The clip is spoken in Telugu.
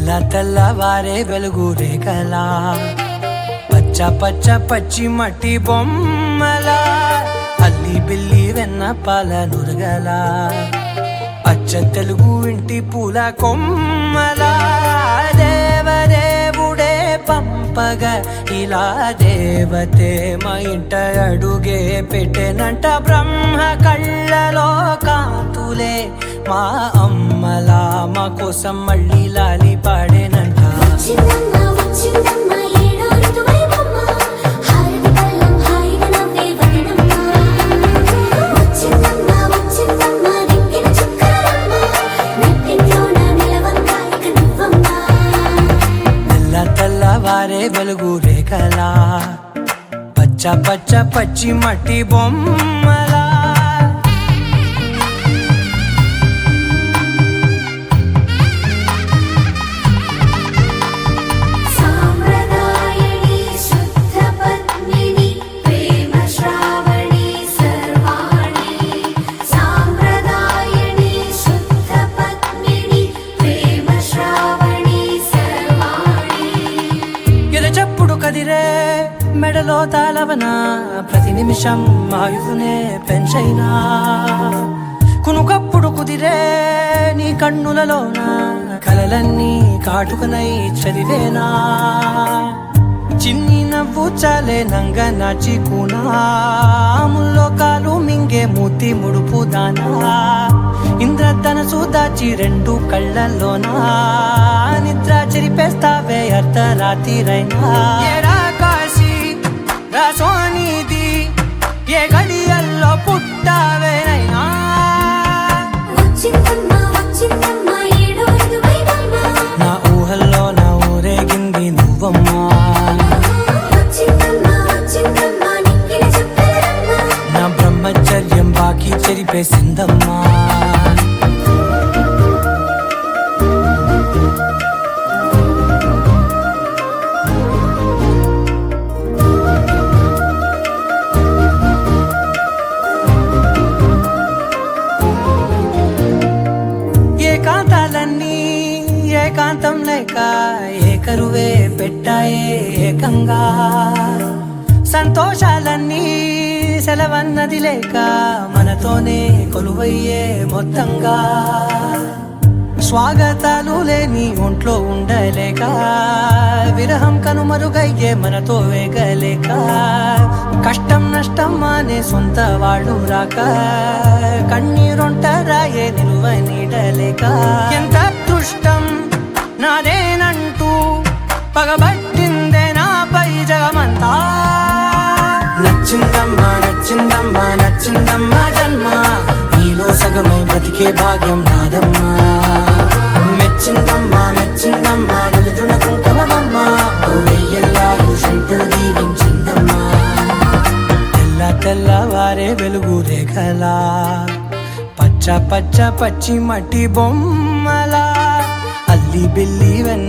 తెల్లవారే వెలుగు రేఖలా పచ్చ పచ్చ పచ్చి మట్టి బొమ్మల అల్లి బిల్లి వెన్న పాల నురగల అచ్చ తెలుగు ఇంటి పూల కొమ్మల దేవదేవుడే పంపగ ఇలా దేవతే మా ఇంట అడుగే పెట్టెనంట బ్రహ్మ కళ్ళలో కాంతులే మా అమ్మలా మా కోసం మళ్ళీ లాలి పాడేనంట. తెల్లవారే వెలుగు రేఖలా పచ్చ పచ్చ పచ్చి మట్టి బొమ్మలా కదిరే మెడలో తాళవన ప్రతి నిమిషం ఆయువునే పెంచైనా కునుకప్పుడు కుదిరే నీ కన్నులలోన కలలన్నీ కాటుకనై చదివేనా చిన్ని నవ్వు చాలే నంగ నాచి కూనాముల్లో కాలు మింగే మూతి ముడుపు దానా ఇంద్రధనసు దాచి రెండు కళ్ళల్లోనా నిద్ర చెరిపేస్తావే అర్ధరాత్రిరైనా కాశీ రాసోనిది ఏ గడియల్లో పుట్టావేనైనా నా ఊహల్లో నా ఊరేగింది నువ్వమ్మా నా బ్రహ్మచర్యం బాకీ చెరిపేసిందమ్మా. ఏకాంతాలన్నీ ఏకాంతం లేక ఏకరువే పెట్టాయే ఏకంగా సంతోషాలన్నీ సెలవన్నది లేక మనతోనే కొలువయ్యే మొత్తంగా స్వాగతాలు లేని ఒంట్లో ఉండలేక విరహం కనుమరుగయ్యే మనతో వేగలేక కష్టం నష్టం అనే సొంత వాళ్ళు రాక కన్నీరొంటరాయే నిలువ నీడలేక ఎంత అదృష్టం నాదేనంటూ పగబట్టిందే నాపై జగమంతా నచ్చిందమ్మా నచ్చిందమ్మా నచ్చిందమ్మా జన్మ నీలో సగమై బ్రతికే భాగ్యం నాదమ్మా మెచ్చిందమ్మా మెచ్చిందమ్మా నిలుతున్న కుంకుమమ్మా వెయ్యల్లాలు శంకులు దీవించిందమ్మా. తెల్లవారే వెలుగు రేఖలా పచ్చ పచ్చ పచ్చి మట్టి బొమ్మలా అల్లి బిల్లి వెన్న